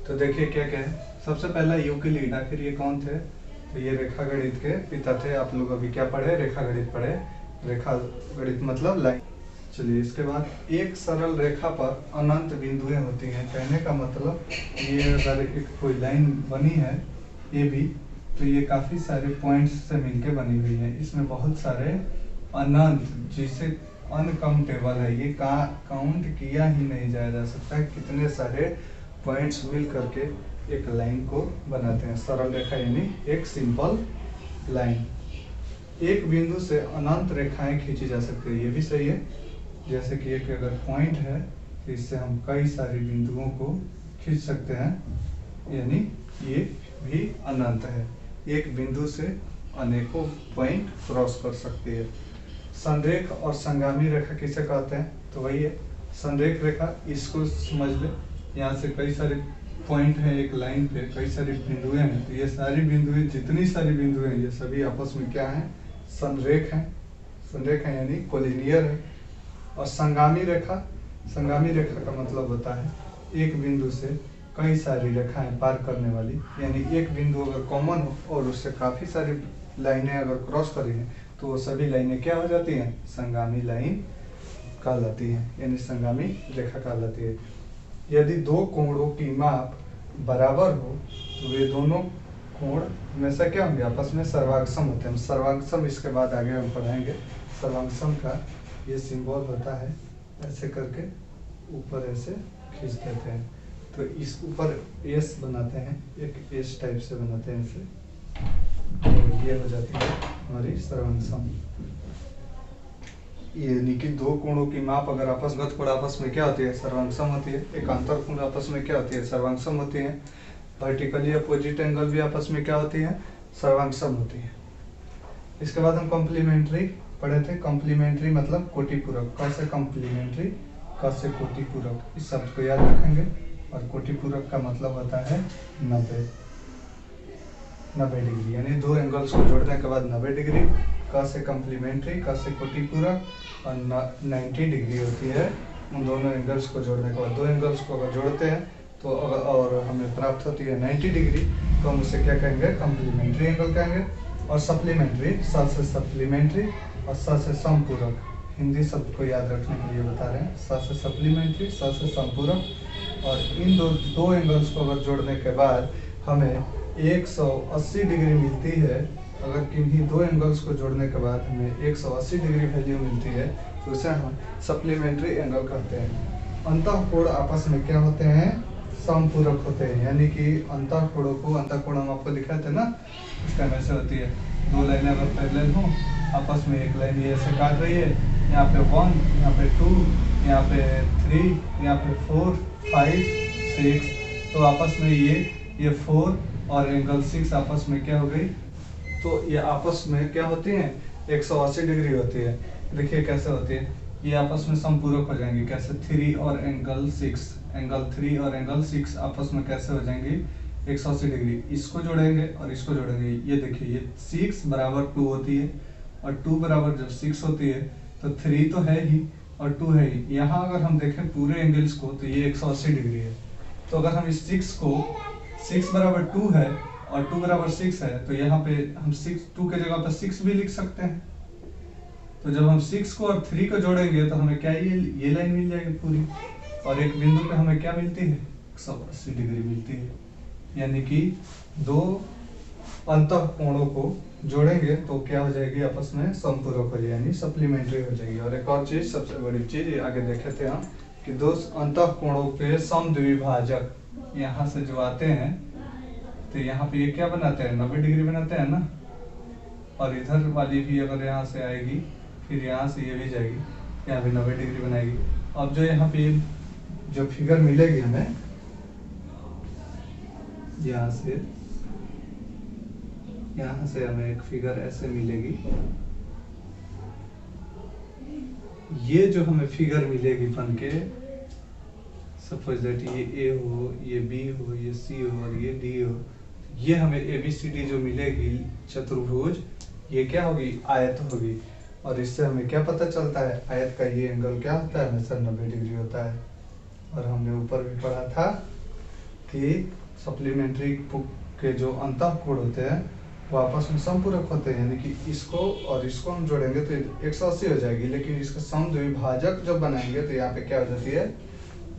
तो देखिए क्या क्या है। सबसे पहला यूक्लिड, आखिर ये कौन थे? तो ये रेखा गणित के पिता थे। आप लोग अभी क्या पढ़े? रेखा गणित पढ़े। रेखा गणित मतलब लाइन। चलिए, इसके बाद एक सरल रेखा पर अनंत बिंदुएं होती हैं। कहने का मतलब ये अगर एक कोई लाइन बनी है ये भी, तो ये काफ़ी सारे पॉइंट्स से मिलके बनी हुई है। इसमें बहुत सारे अनंत, जिसे अनकाउंटेबल है, ये काउंट किया ही नहीं जा सकता कितने सारे पॉइंट्स मिल करके एक लाइन को बनाते हैं। सरल रेखा यानी एक सिंपल लाइन। एक बिंदु से अनंत रेखाएं खींची जा सकती है, ये भी सही है। जैसे कि एक अगर पॉइंट है तो इससे हम कई सारे बिंदुओं को खींच सकते हैं, यानी ये भी अनंत है। एक बिंदु से अनेकों पॉइंट क्रॉस कर सकती है। संरेख और संगामी रेखा किसे कहते हैं? तो वही है संरेख रेखा। इसको समझ ले, यहाँ से कई सारे पॉइंट है एक लाइन पे, कई सारी बिंदुएं हैं, तो ये सारी बिंदुएं, जितनी सारी बिंदुएं हैं, ये सभी आपस में क्या है? संरेख है। संरेख है यानी कोलिनियर है। और संगामी रेखा, संगामी रेखा का मतलब होता है एक बिंदु से कई सारी रेखाएं पार करने वाली, यानी एक बिंदु अगर कॉमन हो और उससे काफ़ी सारी लाइनें अगर क्रॉस करी हैं तो वो सभी लाइनें क्या हो जाती हैं? संगामी लाइन कहलाती हैं, यानी संगामी रेखा कहलाती है। यदि दो कोणों की माप बराबर हो तो वे दोनों कोण हमेशा क्या होंगे? आपस में सर्वांगसम होते हैं। सर्वांगसम इसके बाद आगे हम पढ़ाएंगे। सर्वांगसम का ये सिंबल होता है, ऐसे करके ऊपर ऐसे खींच देते हैं तो इस ऊपर एस बनाते हैं, एक एस टाइप से बनाते हैं इसे, तो ये हो जाती है हमारी सर्वांगसम। यानी कि दो कोणों की माप अगर आपस कोण आपस में क्या होती है? सर्वांगसम होती है। एक अंतर कोण आपस में क्या होती है? सर्वांगसम होती है। वर्टिकली अपोजिट एंगल भी आपस में क्या होती है? सर्वांगसम होती है। इसके बाद हम कॉम्प्लीमेंट्री पढ़े थे। कॉम्प्लीमेंट्री मतलब कोटिपूरक। कैसे कॉम्प्लीमेंट्री? कैसे कोटिपूरक, इस शब्द को याद रखेंगे। और कोटिपूरक का मतलब होता है 90 डिग्री, यानी दो एंगल्स को जोड़ने के बाद 90 डिग्री। कैसे कॉम्प्लीमेंट्री, कैसे कोटिपूरक, और 90 डिग्री होती है उन दोनों एंगल्स को जोड़ने के बाद। दो एंगल्स को अगर जोड़ते हैं तो और हमें प्राप्त होती है 90 डिग्री, तो हम उसे क्या कहेंगे? कॉम्प्लीमेंट्री एंगल कहेंगे। और सप्लीमेंट्री, स से सप्लीमेंट्री और स से समपूरक, हिंदी शब्द को याद रखने के लिए बता रहे हैं। स से सप्लीमेंट्री, स से समपूरक। और इन दो एंगल्स को अगर जोड़ने के बाद हमें 180 डिग्री मिलती है। अगर किन्हीं दो एंगल्स को जोड़ने के बाद हमें 180 डिग्री वैल्यू मिलती है तो उसे हम सप्लीमेंट्री एंगल कहते हैं। अंतःकोण आपस में क्या होते हैं? समपूरक होते हैं, यानी कि अंतःकोणों को, अंतःकोण हम आपको दिखाए थे ना, इस टाइम ऐसे होती है। दो लाइनें अगर पैरेलल हो आपस में, एक लाइन ये ऐसे काट रही है, यहाँ पे 1, यहाँ पे 2, यहाँ पे 3, यहाँ पे 4, 5, 6, तो आपस में ये 4 और एंगल 6 आपस में क्या हो गई? तो ये आपस में क्या होती हैं? 180 डिग्री होती है। देखिए कैसे होती है, ये आपस में समपूरक हो जाएंगे। कैसे? 3 और एंगल 6, एंगल 3 और एंगल 6 आपस में कैसे हो जाएंगे? 180 डिग्री। इसको जोड़ेंगे और इसको जोड़ेंगे, ये देखिए, ये 6 बराबर 2 होती है, और 2 बराबर जब 6 होती है तो 3 तो है ही और 2 है ही। यहाँ अगर हम देखें पूरे एंगल्स को तो ये 180 डिग्री है। तो अगर हम इस 6 को, 6 बराबर 2 है और 2 बराबर 6 है, तो यहाँ पे हम 2 के जगह पर 6 भी लिख सकते हैं। तो जब हम 6 को और 3 को जोड़ेंगे तो हमें क्या ये लाइन मिल जाएगी पूरी, और एक बिंदु पे हमें क्या मिलती है? 180 डिग्री मिलती है। यानी कि दो अंतःकोणों को जोड़ेंगे तो क्या हो जाएगी? आपस में समपूरक हो जाएगी, यानी सप्लीमेंट्री हो जाएगी। और एक और चीज, सबसे बड़ी चीज आगे देखे थे हम, कि दो अंतःकोणों के समद्विभाजक यहाँ से जो आते हैं तो यहाँ पे ये क्या बनाते हैं? 90 डिग्री बनाते हैं ना। और इधर वाली भी अगर यहाँ से आएगी, फिर यहाँ से ये भी जाएगी, यहाँ भी 90 डिग्री बनाएगी। अब जो यहाँ पे जो फिगर मिलेगी हमें, यहाँ से हमें एक फिगर ऐसे मिलेगी। ये जो हमें फिगर मिलेगी बन के, सपोज दैट ये ए हो, ये बी हो, ये सी हो और ये डी हो, ये हमें ABCD जो मिलेगी चतुर्भुज, ये क्या होगी? आयत होगी। और इससे हमें क्या पता चलता है? आयत का ये एंगल क्या होता है? हमेशा 90 डिग्री होता है। और हमने ऊपर भी पढ़ा था कि सप्लीमेंट्री के जो अंतःकोण होते हैं वो आपस में समपूरक होते हैं, यानी कि इसको और इसको हम जोड़ेंगे तो 180 हो जाएगी, लेकिन इसका समद्विभाजक जब बनाएंगे तो यहाँ पे क्या हो जाती है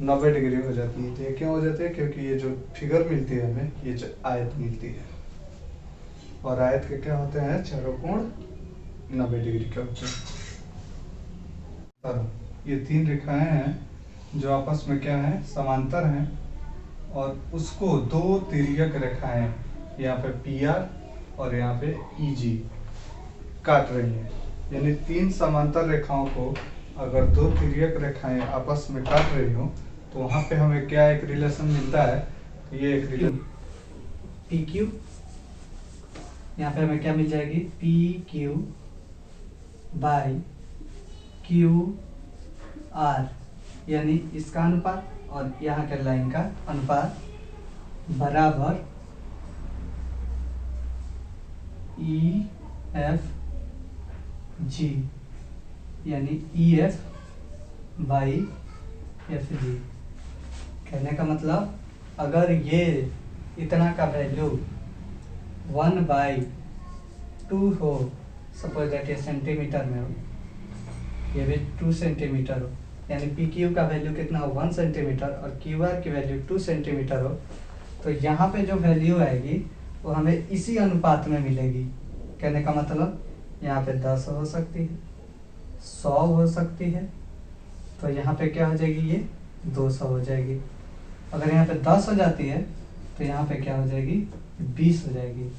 90 डिग्री हो जाती है। तो ये क्यों हो जाती है? क्योंकि ये जो फिगर मिलती है हमें, ये जो आयत मिलती है, और आयत के क्या होते हैं चारों कोण 90 डिग्री के होते हैं। ये तीन रेखाएं हैं जो आपस में क्या है समांतर हैं, और उसको दो तिर्यक रेखाएं यहाँ पे PR और यहाँ पे EG काट रही हैं। यानी तीन समांतर रेखाओं को अगर दो तिर्यक रेखाएं आपस में काट रही हो तो वहां पे हमें क्या एक रिलेशन मिलता है? तो ये एक रिलेशन PQ, यहाँ पे हमें क्या मिल जाएगी PQ बाई QR, यानी इसका अनुपात और यहाँ के लाइन का अनुपात बराबर EFG, यानी EF बाई FG। कहने का मतलब अगर ये इतना का वैल्यू 1/2 हो, सपोज दैट ये सेंटीमीटर में हो, ये भी 2 सेंटीमीटर हो, यानी PQ का वैल्यू कितना हो 1 सेंटीमीटर और QR की वैल्यू 2 सेंटीमीटर हो, तो यहाँ पे जो वैल्यू आएगी वो हमें इसी अनुपात में मिलेगी। कहने का मतलब यहाँ पे 10 हो सकती है, 100 हो सकती है, तो यहाँ पे क्या हो जाएगी ये 200 हो जाएगी। अगर यहाँ पे 10 हो जाती है तो यहाँ पे क्या हो जाएगी 20 हो जाएगी,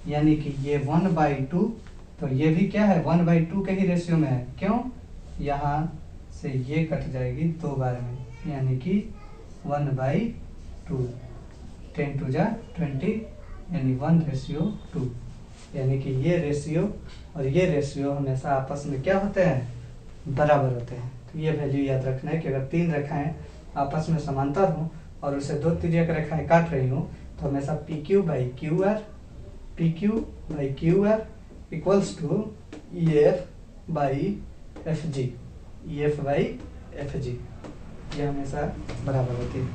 यानी कि ये 1/2, तो ये भी क्या है 1/2 के ही रेशियो में है। क्यों? यहाँ से ये कट जाएगी 2 बार में, यानी कि 1/2, 10 to the 20, यानी 1:2, यानी कि ये रेशियो और ये रेशियो हमेशा आपस में क्या होते हैं बराबर होते हैं। तो ये वैल्यू याद रखना है कि अगर तीन रेखाएं आपस में समांतर हों और उसे दो तिर्यक रेखाएं काट रही हों तो हमेशा PQ by QR equals to EF by FG, ये हमेशा बराबर होती है।